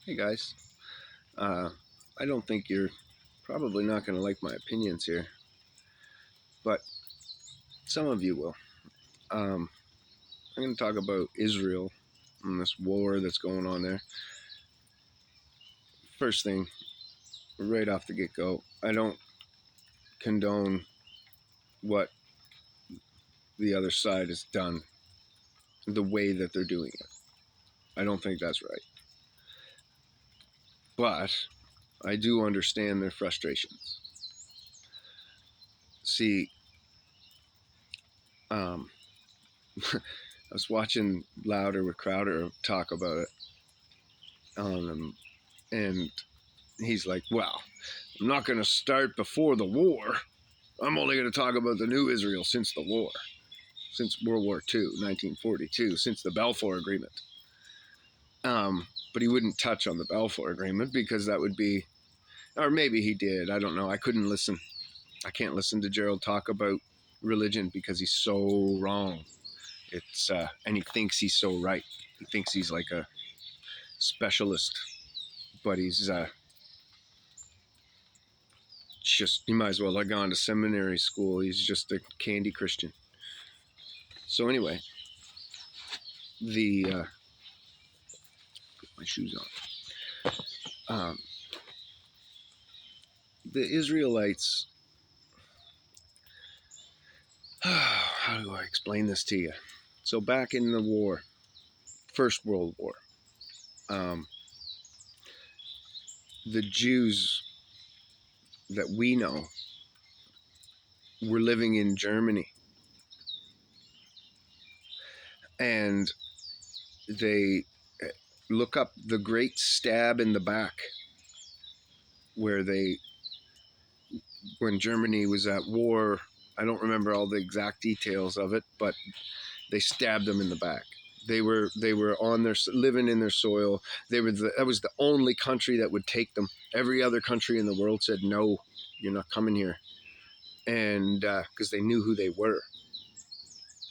Hey guys, uh, I don't think you're probably not going to like my opinions here, but some of you will. I'm going to talk about Israel and this war that's going on there. First thing, right off the get go, I don't condone what the other side has done, the way that they're doing it. I don't think that's right. But I do understand their frustrations. See, um, I was watching Louder with Crowder talk about it, and he's like, well, I'm not going to start before the war. I'm only going to talk about the new Israel since the war, since World War II, 1942, since the Balfour Agreement. But he wouldn't touch on the Balfour Agreement because that would be, or maybe he did. I don't know. I couldn't listen. I can't listen to Gerald talk about religion because he's so wrong. And he thinks he's so right. He thinks he's like a specialist, but he's just, he might as well have gone to seminary school. He's just a candy Christian. So anyway, put my shoes on. The Israelites, how do I explain this to you? So back in the war, First World War, the Jews that we know were living in Germany, and they look up the Great Stab in the Back, where when Germany was at war, I don't remember all the exact details of it, but they stabbed them in the back. They were on their living in their soil. That was the only country that would take them. Every other country in the world said no, you're not coming here, and because they knew who they were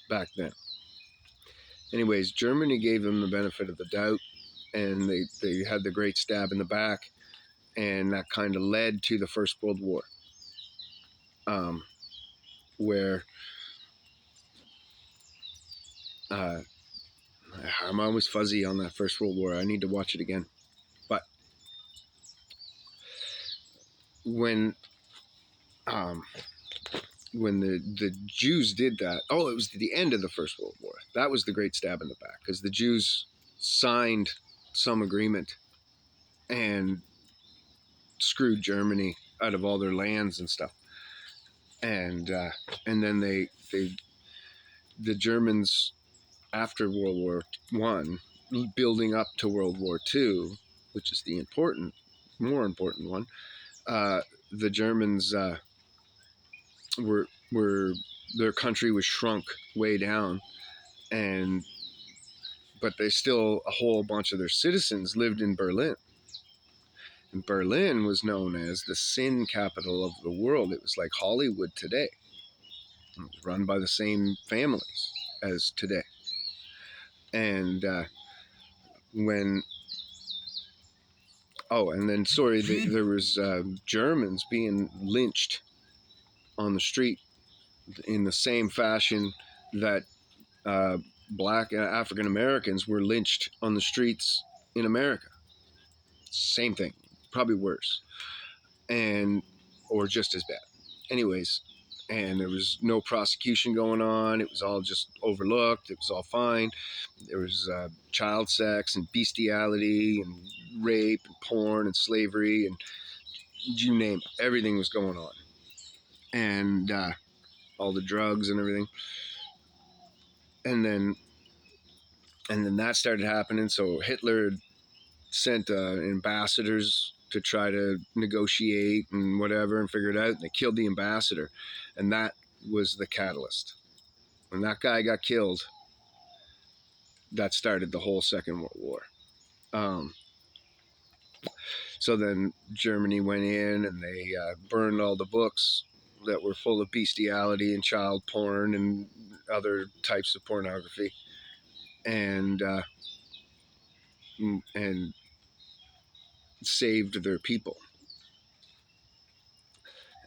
back then. Anyways, Germany gave them the benefit of the doubt, and they had the Great Stab in the Back, and that kind of led to the First World War, where I'm always fuzzy on that First World War. I need to watch it again. But when um, when the Jews did that, oh, it was the end of the First World War. That was the Great Stab in the Back, because the Jews signed some agreement and screwed Germany out of all their lands and stuff. And then the Germans, after World War One, building up to World War Two, which is the more important one, the Germans were their country was shrunk way down, and but they still, a whole bunch of their citizens lived in Berlin. And Berlin was known as the sin capital of the world. It was like Hollywood today. It was run by the same families as today. And when and then sorry, there was Germans being lynched on the street in the same fashion that black African Americans were lynched on the streets in America. Same thing, probably worse, and or just as bad. Anyways, and there was no prosecution going on. It was all just overlooked. It was all fine. There was child sex and bestiality and rape and porn and slavery and you name it. Everything was going on, and all the drugs and everything. And then that started happening. So Hitler sent ambassadors to try to negotiate and whatever and figure it out. And they killed the ambassador, and that was the catalyst. When that guy got killed, that started the whole Second World War. So then Germany went in and they burned all the books that were full of bestiality and child porn and other types of pornography, and saved their people.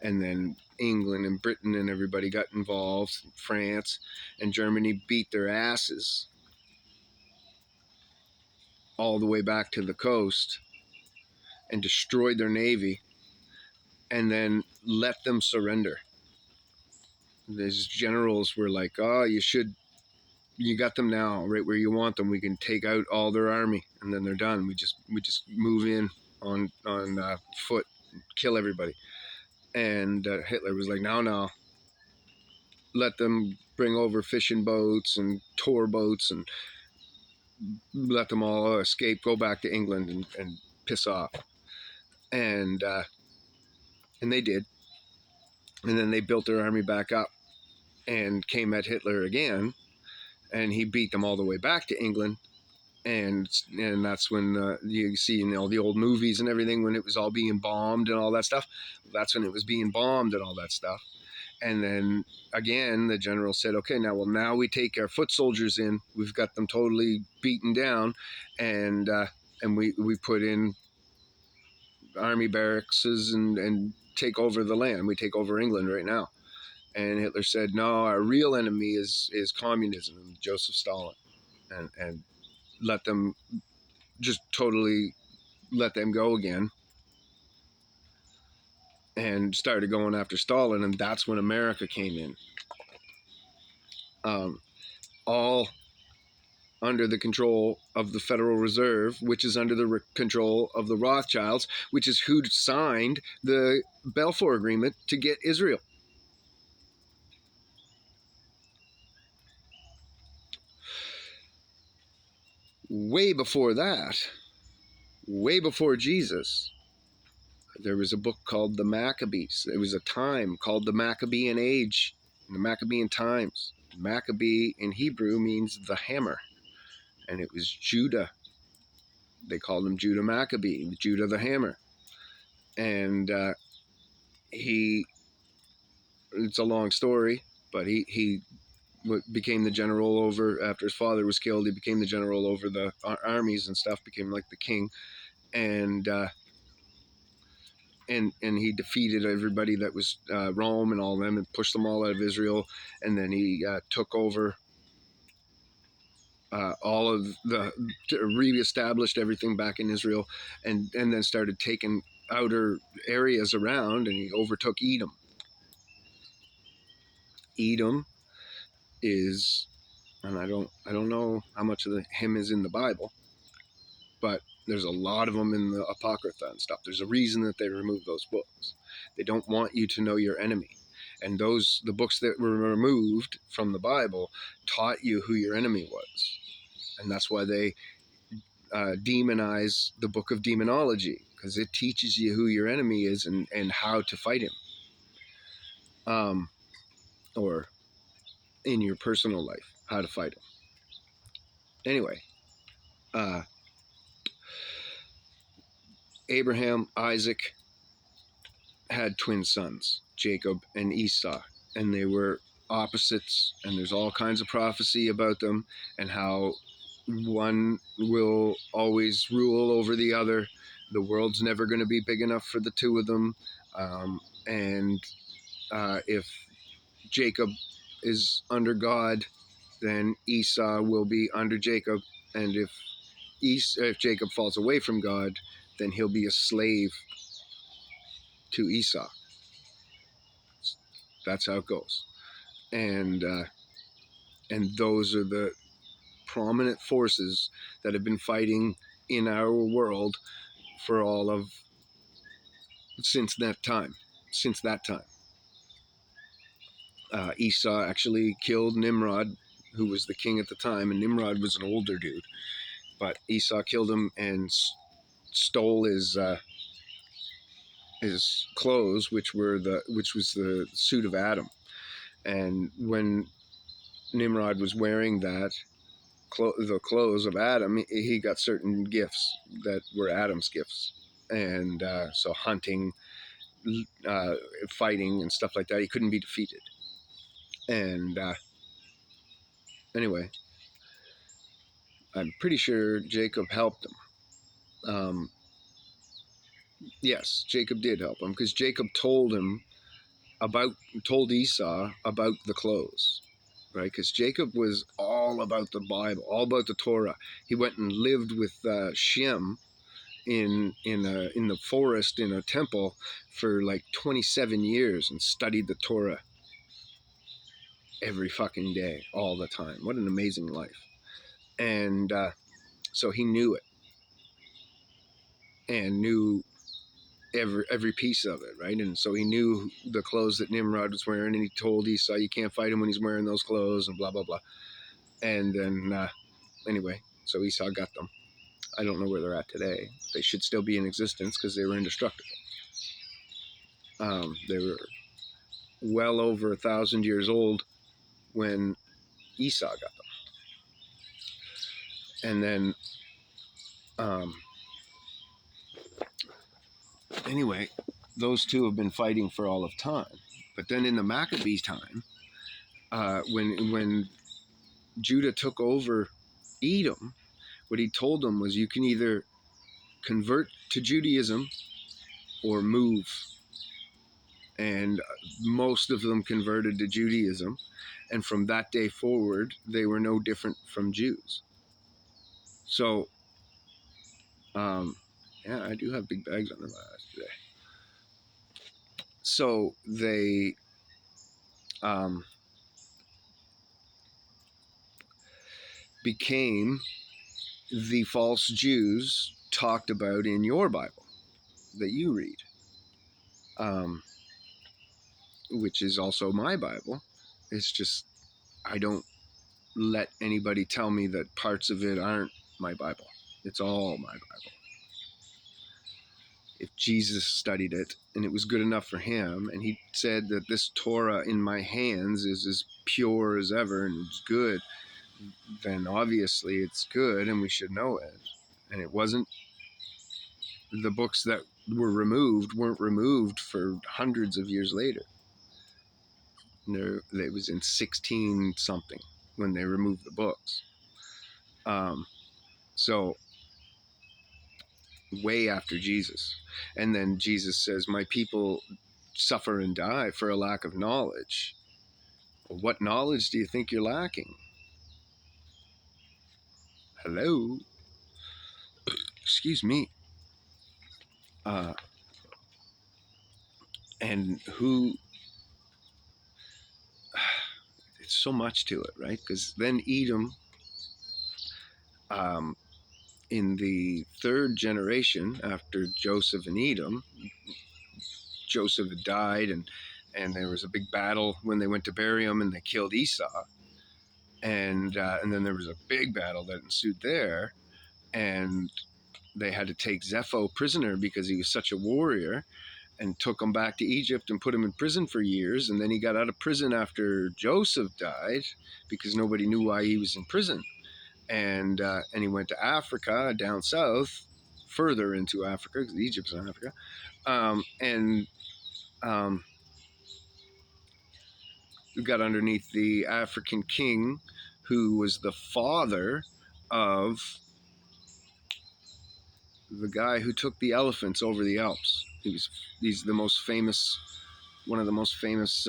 And then England and Britain and everybody got involved. France and Germany beat their asses all the way back to the coast and destroyed their navy, and then let them surrender. These generals were like, "Oh, you got them now, right where you want them. We can take out all their army, and then they're done. We just move in on foot, kill everybody." And Hitler was like, "No, let them bring over fishing boats and tour boats and let them all escape, go back to England and piss off." And they did. And then they built their army back up and came at Hitler again, and he beat them all the way back to England. And that's when you see in all the old movies and everything, when it was all being bombed and all that stuff. That's when it was being bombed and all that stuff. And then again, the general said, "Okay, now we take our foot soldiers in. We've got them totally beaten down, and we put in army barracks and take over the land. We take over England right now." And Hitler said, "No, our real enemy is communism and Joseph Stalin," and let them just totally let them go again, and started going after Stalin. And that's when America came in, all under the control of the Federal Reserve, which is under the control of the Rothschilds, which is who signed the Balfour Agreement to get Israel. Way before that, way before Jesus, there was a book called the Maccabees. There was a time called the Maccabean Age, the Maccabean times. Maccabee in Hebrew means the hammer, and it was Judah. They called him Judah Maccabee, Judah the hammer. And it's a long story, but he became the general over, after his father was killed. He became the general over the armies and stuff, became like the king. And he defeated everybody that was Rome and all of them, and pushed them all out of Israel. And then he took over all of reestablished everything back in Israel, and then started taking outer areas around, and he overtook Edom. Edom is, and I don't know how much of him is in the Bible, but there's a lot of them in the Apocrypha and stuff. There's a reason that they removed those books. They don't want you to know your enemy. And the books that were removed from the Bible taught you who your enemy was. And that's why they demonize the book of demonology, because it teaches you who your enemy is and how to fight him. Or in your personal life, how to fight him. Anyway, Abraham, Isaac had twin sons, Jacob and Esau, and they were opposites, and there's all kinds of prophecy about them and how one will always rule over the other. The world's never going to be big enough for the two of them. And if Jacob is under God, then Esau will be under Jacob. And if Jacob falls away from God, then he'll be a slave to Esau. That's how it goes. And those are the prominent forces that have been fighting in our world for all of since that time. Esau actually killed Nimrod, who was the king at the time, and Nimrod was an older dude. But Esau killed him and stole his clothes, which was the suit of Adam. And when Nimrod was wearing the clothes of Adam, he got certain gifts that were Adam's gifts. And so hunting, fighting, and stuff like that, he couldn't be defeated. And anyway, I'm pretty sure Jacob helped him. Yes, Jacob did help him because Jacob told Esau about the clothes, right? Because Jacob was all about the Bible, all about the Torah. He went and lived with Shem in the forest in a temple for like 27 years and studied the Torah every fucking day, all the time. What an amazing life! And so he knew it and knew every piece of it, right? And so he knew the clothes that Nimrod was wearing, and he told Esau, "You can't fight him when he's wearing those clothes," and blah blah blah. And then anyway, so Esau got them. I don't know where they're at today. They should still be in existence because they were indestructible. They were well over 1,000 years old when Esau got them. And then anyway, those two have been fighting for all of time. But then in the Maccabees time, when Judah took over Edom, what he told them was, you can either convert to Judaism or move. And most of them converted to Judaism. And from that day forward, they were no different from Jews. So, yeah, I do have big bags under my eyes today. So they became the false Jews talked about in your Bible that you read, which is also my Bible. It's just I don't let anybody tell me that parts of it aren't my Bible. It's all my Bible. If Jesus studied it and it was good enough for him, and he said that this Torah in my hands is as pure as ever and it's good, then obviously it's good and we should know it. And it wasn't, the books that were removed weren't removed for hundreds of years later. It was in 16 something when they removed the books. So way after Jesus. And then Jesus says, my people suffer and die for a lack of knowledge. Well, what knowledge do you think you're lacking? Hello? Excuse me. And who... It's so much to it, right? Because then Edom, in the third generation after Joseph and Edom, Joseph had died, and there was a big battle when they went to bury him, and they killed Esau. And then there was a big battle that ensued there, and they had to take Zepho prisoner because he was such a warrior, and took him back to Egypt and put him in prison for years. And then he got out of prison after Joseph died because nobody knew why he was in prison. And he went to Africa, down south, further into Africa, because Egypt's in Africa. We got underneath the African king who was the father of the guy who took the elephants over the Alps. He's the most famous, one of the most famous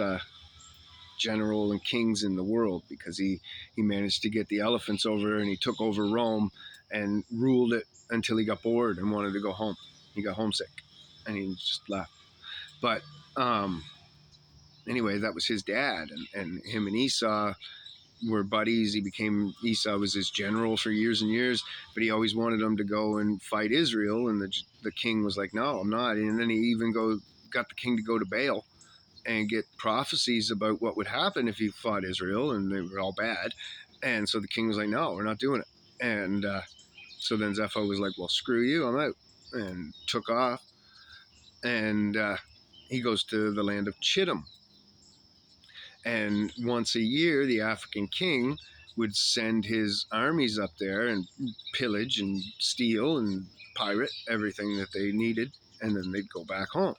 general and kings in the world, because he managed to get the elephants over, and he took over Rome and ruled it until he got bored and wanted to go home. He got homesick and he just left. But anyway, that was his dad, and him and Esau were buddies. Esau was his general for years and years, but he always wanted him to go and fight Israel, and the king was like, no, I'm not. And then he even got the king to go to Baal and get prophecies about what would happen if he fought Israel, and they were all bad. And so the king was like, no, we're not doing it. And so then Zepho was like, well, screw you, I'm out, and took off. And he goes to the land of Chittim. And once a year, the African king would send his armies up there and pillage and steal and pirate everything that they needed, and then they'd go back home.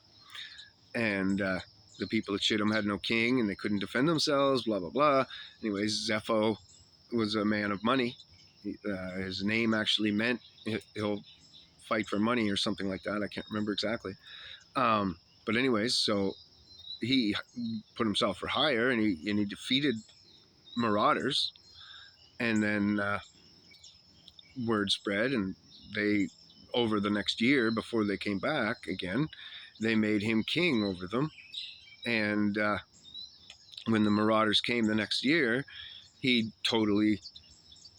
And the people of Chittim had no king, and they couldn't defend themselves, blah, blah, blah. Anyways, Zepho was a man of money. His name actually meant he'll fight for money or something like that. I can't remember exactly. But anyways, so he put himself for hire, and he defeated marauders, and then word spread, and they, over the next year before they came back again, they made him king over them. And when the marauders came the next year, he totally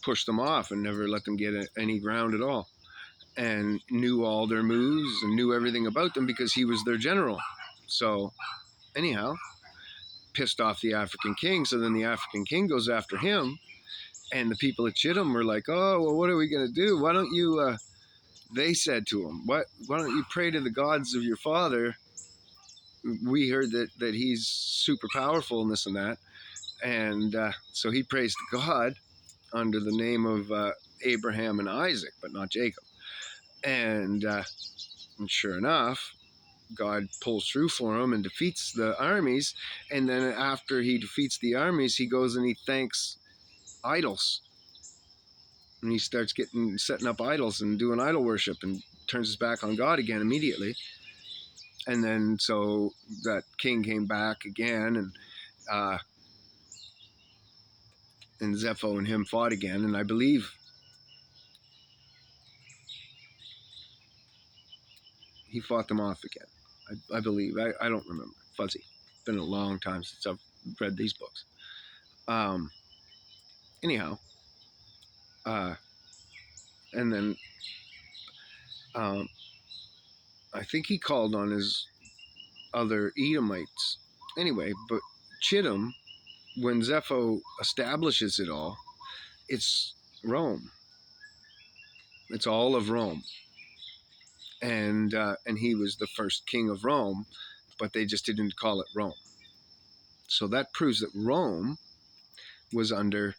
pushed them off and never let them get any ground at all, and knew all their moves and knew everything about them because he was their general. So anyhow, pissed off the African king. So then the African king goes after him, and the people at Chittim were like, oh, well, what are we going to do? Why don't you, they said to him, why don't you pray to the gods of your father? We heard that he's super powerful and this and that. And so he prays to God under the name of Abraham and Isaac, but not Jacob. And sure enough, God pulls through for him and defeats the armies. And then after he defeats the armies, he goes and he thanks idols. And he starts setting up idols and doing idol worship, and turns his back on God again immediately. And then so that king came back again, and Zepho and him fought again. And I believe he fought them off again. I believe. I don't remember. Fuzzy. It's been a long time since I've read these books. Anyhow, and then I think he called on his other Edomites. Anyway, but Chittim, when Zepho establishes it all, it's Rome. It's all of Rome. And he was the first king of Rome, but they just didn't call it Rome. So that proves that Rome was under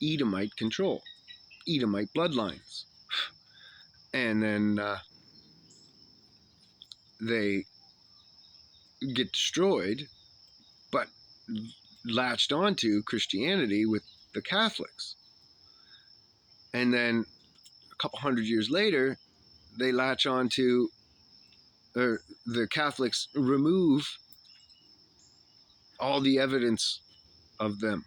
Edomite control, Edomite bloodlines. And then they get destroyed, but latched onto Christianity with the Catholics. And then a couple hundred years later, they latch onto, or the Catholics remove all the evidence of them.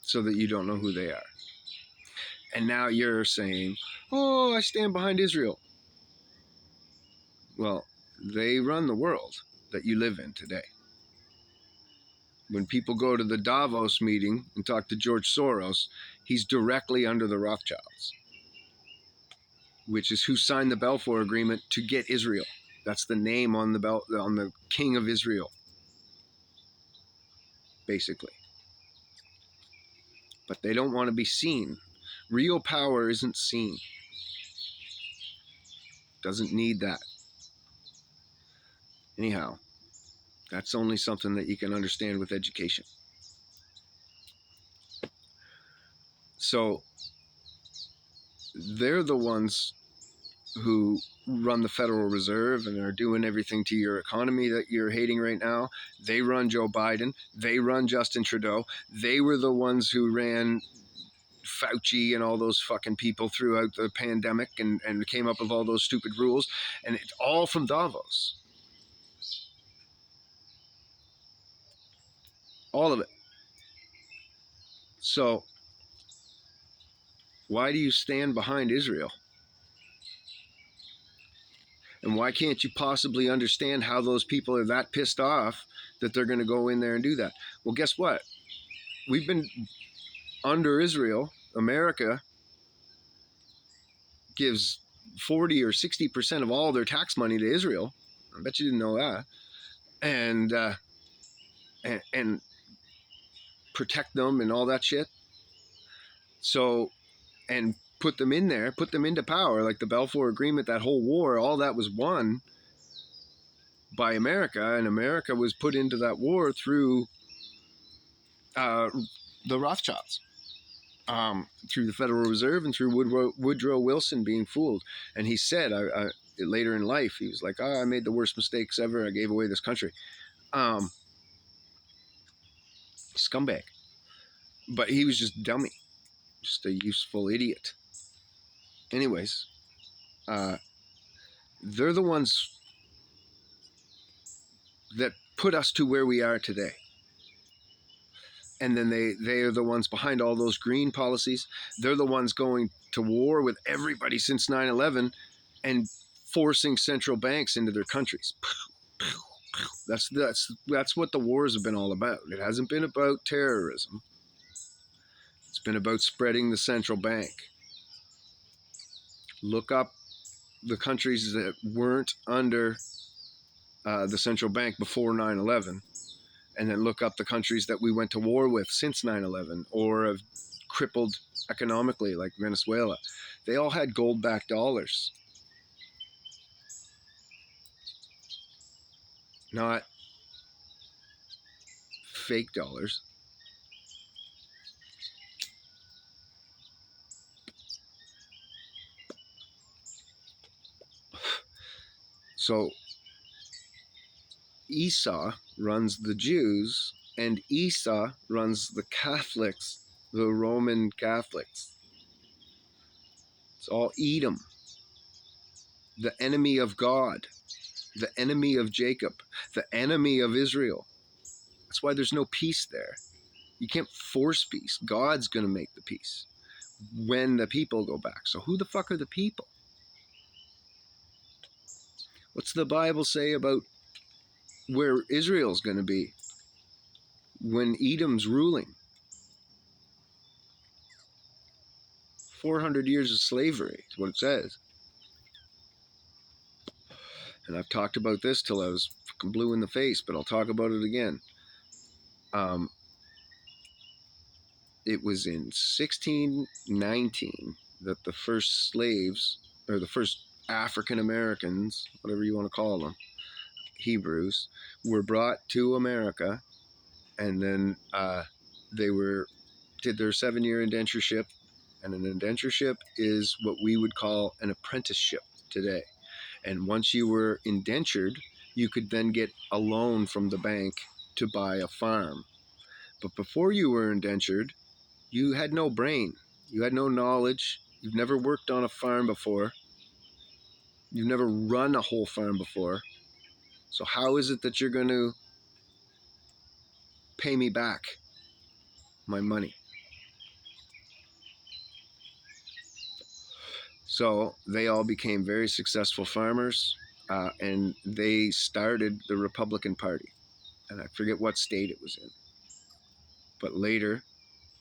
So that you don't know who they are. And now you're saying, oh, I stand behind Israel. Well, they run the world that you live in today. When people go to the Davos meeting and talk to George Soros, he's directly under the Rothschilds, which is who signed the Balfour Agreement to get Israel. That's the name on the king of Israel, basically. But they don't want to be seen. Real power isn't seen. Doesn't need that. Anyhow, that's only something that you can understand with education. So they're the ones who run the Federal Reserve and are doing everything to your economy that you're hating right now. They run Joe Biden. They run Justin Trudeau. They were the ones who ran Fauci and all those fucking people throughout the pandemic and came up with all those stupid rules. And it's all from Davos. All of it. So why do you stand behind Israel? And why can't you possibly understand how those people are that pissed off that they're going to go in there and do that? Well, guess what? We've been under Israel. America gives 40 or 60% of all their tax money to Israel. I bet you didn't know that. And protect them and all that shit. So, and put them in there, put them into power, like the Balfour Agreement, that whole war, all that was won by America, and America was put into that war through the Rothschilds, through the Federal Reserve and through Woodrow Wilson being fooled. And he said, later in life, he was like, oh, I made the worst mistakes ever. I gave away this country. Scumbag. But he was just dummy. just a useful idiot. Anyways, they're the ones that put us to where we are today. And then they are the ones behind all those green policies. They're the ones going to war with everybody since 9/11 and forcing central banks into their countries. That's what the wars have been all about. It hasn't been about terrorism. It's been about spreading the central bank. Look up the countries that weren't under the central bank before 9/11, and then look up the countries that we went to war with since 9/11 or have crippled economically, like Venezuela. They all had gold-backed dollars, not fake dollars. So Esau runs the Jews, and Esau runs the Catholics, the Roman Catholics. It's all Edom, the enemy of God, the enemy of Jacob, the enemy of Israel. That's why there's no peace there. You can't force peace. God's going to make the peace when the people go back. So who the fuck are the people? What's the Bible say about where Israel's going to be when Edom's ruling? 400 years of slavery is what it says. And I've talked about this till I was fucking blue in the face, but I'll talk about it again. It was in 1619 that the first slaves, or the first African Americans, whatever you want to call them, Hebrews, were brought to America, and then they did their 7-year indentureship, and an indentureship is what we would call an apprenticeship today. And once you were indentured, you could then get a loan from the bank to buy a farm. But before you were indentured, you had no brain. You had no knowledge. You've never worked on a farm before. You've never run a whole farm before. So how is it that you're going to pay me back my money? So they all became very successful farmers, and they started the Republican Party. And I forget what state it was in. But later,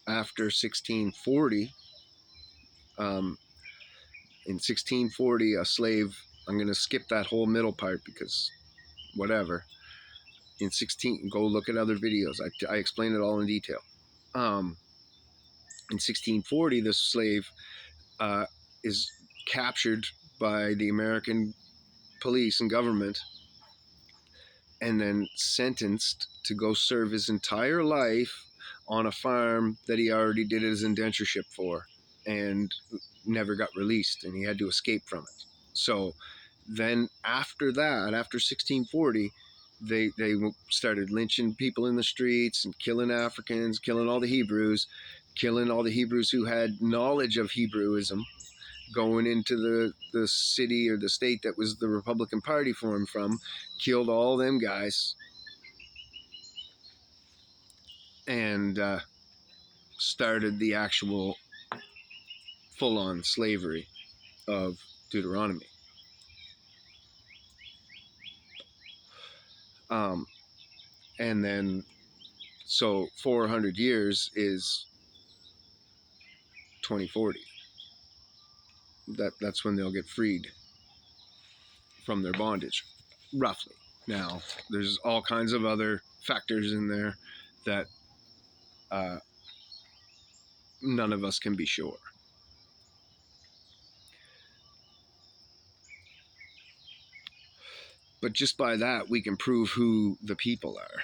after 1640, in 1640, a slave, I'm going to skip that whole middle part because whatever. Go look at other videos. I explain it all in detail. In 1640, this slave is captured by the American police and government and then sentenced to go serve his entire life on a farm that he already did his indentureship for and never got released, and he had to escape from it. So then after that, after 1640, they started lynching people in the streets and killing Africans, killing all the Hebrews who had knowledge of Hebrewism, going into the city or the state that was the Republican Party formed from, killed all them guys, and started the actual full-on slavery of Deuteronomy. And then, so 400 years is 2040. That's when they'll get freed from their bondage, roughly. Now, there's all kinds of other factors in there that none of us can be sure. But just by that, we can prove who the people are.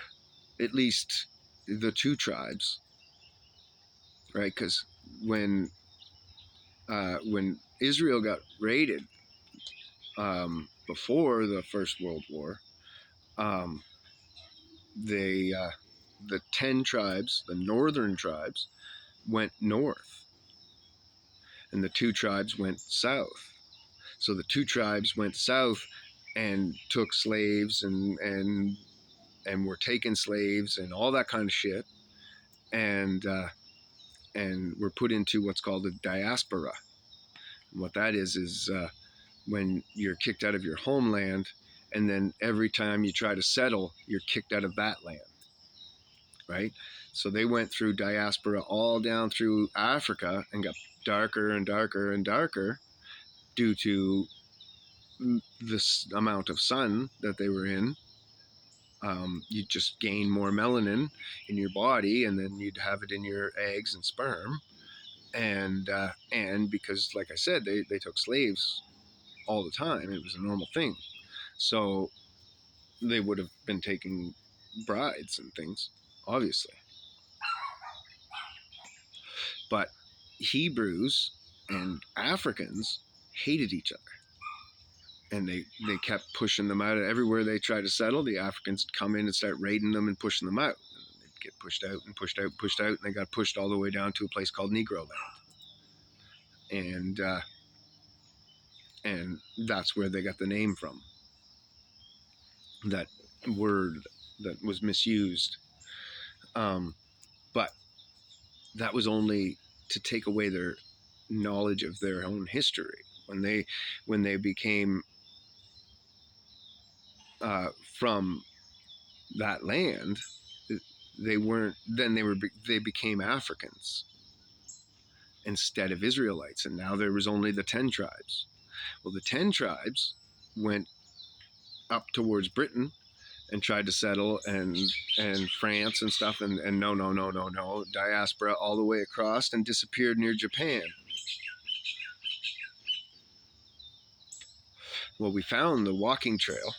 At least the two tribes, right? Because when Israel got raided before the First World War, the 10 tribes, the northern tribes, went north, and the two tribes went south. So the two tribes went south and took slaves and were taking slaves and all that kind of shit, and were put into what's called a diaspora. And what that is when you're kicked out of your homeland, and then every time you try to settle, you're kicked out of that land, right? So they went through diaspora all down through Africa and got darker and darker and darker due to this amount of sun that they were in. You just gain more melanin in your body, and then you'd have it in your eggs and sperm. And because, like I said, they took slaves all the time. It was a normal thing. So they would have been taking brides and things, obviously. But Hebrews and Africans hated each other. And they kept pushing them out. Everywhere they tried to settle, the Africans would come in and start raiding them and pushing them out. And they'd get pushed out and pushed out and pushed out, and they got pushed all the way down to a place called Negro Land. And that's where they got the name from. That word that was misused. But that was only to take away their knowledge of their own history. When they became from that land, they became Africans instead of Israelites, and now there was only the 10 tribes. Well, the 10 tribes went up towards Britain and tried to settle, and France and stuff, and no, diaspora all the way across and disappeared near Japan. Well, we found the walking trail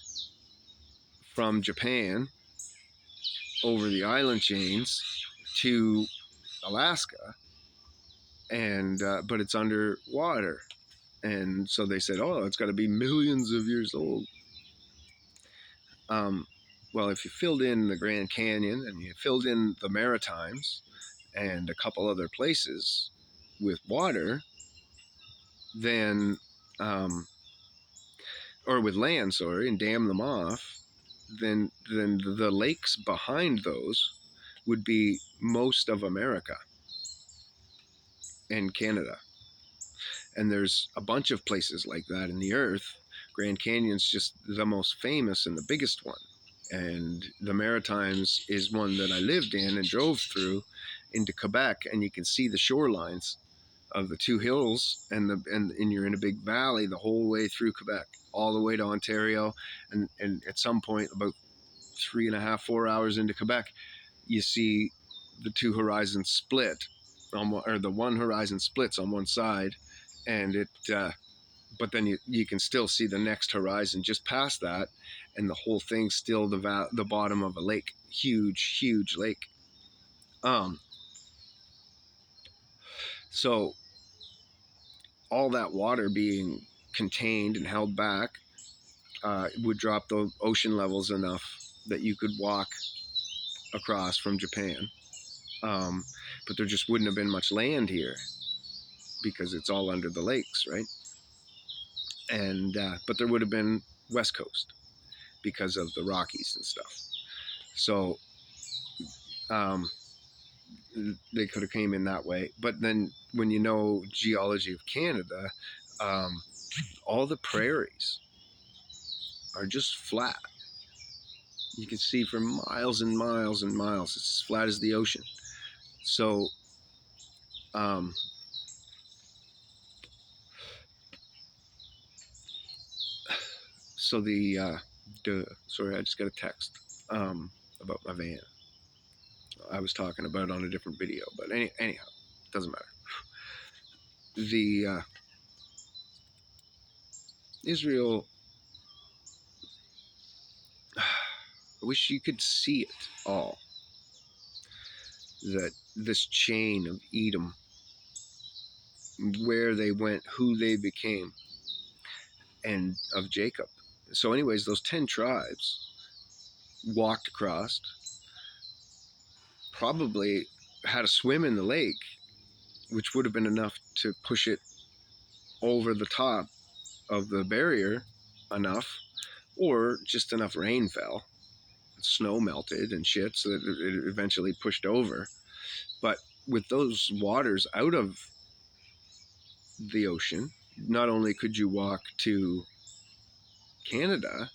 from Japan over the island chains to Alaska, and but it's underwater, and so they said, oh, it's got to be millions of years old. Well, if you filled in the Grand Canyon and you filled in the Maritimes and a couple other places with water, then or with land, sorry, and dam them off, then the lakes behind those would be most of America and Canada. And there's a bunch of places like that in the earth. Grand Canyon's just the most famous and the biggest one. And the Maritimes is one that I lived in and drove through into Quebec, and you can see the shorelines of the two hills, and you're in a big valley the whole way through Quebec, all the way to Ontario, and at some point, about 3.5, 4 hours into Quebec, you see the two horizons split, or the one horizon splits on one side, and but then you can still see the next horizon just past that, and the whole thing's still the bottom of a lake, huge lake. So all that water being contained and held back would drop the ocean levels enough that you could walk across from Japan. But there just wouldn't have been much land here because it's all under the lakes, right? And but there would have been West Coast because of the Rockies and stuff. So they could have came in that way. But then when you know geology of Canada, all the prairies are just flat. You can see for miles and miles and miles. It's as flat as the ocean. So sorry, I just got a text about my van. I was talking about it on a different video, but anyhow, doesn't matter. The Israel, I wish you could see it all. That this chain of Edom, where they went, who they became, and of Jacob. So anyways, those 10 tribes walked across, probably had a swim in the lake, which would have been enough to push it over the top of the barrier enough, or just enough rain fell, snow melted and shit, so that it eventually pushed over. But with those waters out of the ocean, not only could you walk to Canada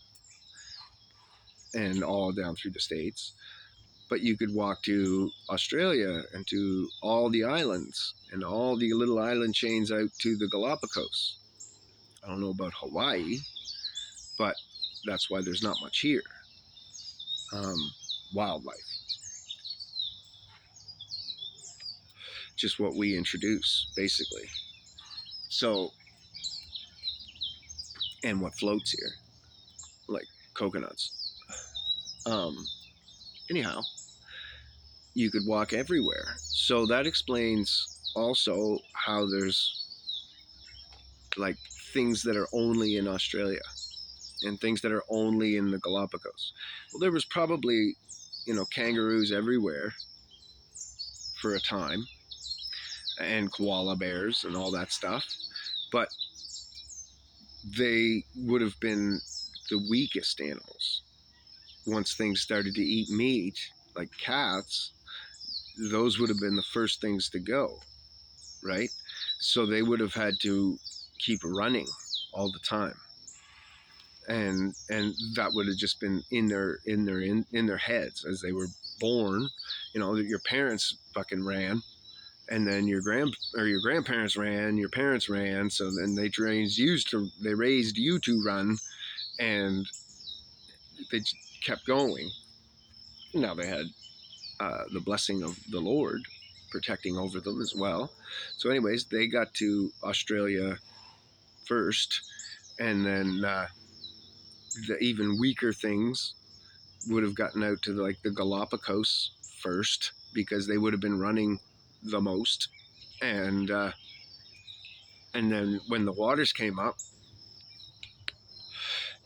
and all down through the States, but you could walk to Australia and to all the islands and all the little island chains out to the Galapagos. I don't know about Hawaii, but that's why there's not much here. Wildlife. Just what we introduce, basically. So, and what floats here, like coconuts. Anyhow, you could walk everywhere. So that explains also how there's like things that are only in Australia and things that are only in the Galapagos. Well, there was probably, kangaroos everywhere for a time, and koala bears and all that stuff, but they would have been the weakest animals. Once things started to eat meat, like cats, those would have been the first things to go, right? So they would have had to keep running all the time, and that would have just been in their heads as they were born. Your parents fucking ran, and then your grandparents ran, your parents ran, so then they raised you to run, and they kept going. Now they had the blessing of the Lord protecting over them as well. So anyways, they got to Australia first, and then the even weaker things would have gotten out to the Galapagos first, because they would have been running the most, and then when the waters came up,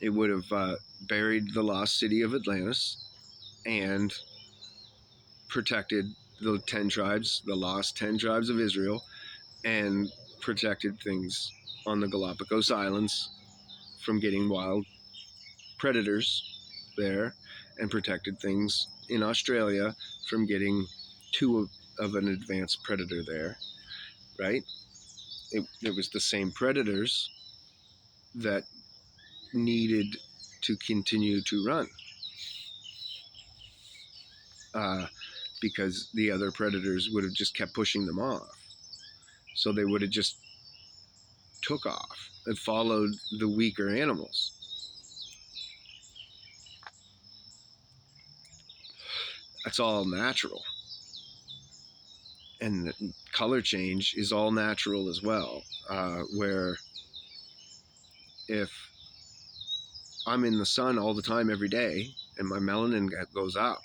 it would have buried the lost city of Atlantis and protected the 10 tribes, the lost 10 tribes of Israel, and protected things on the Galapagos Islands from getting wild predators there, and protected things in Australia from getting too of an advanced predator there, right? It was the same predators that needed to continue to run, because the other predators would have just kept pushing them off. So they would have just took off and followed the weaker animals. That's all natural. And the color change is all natural as well, where if I'm in the sun all the time every day and my melanin goes up,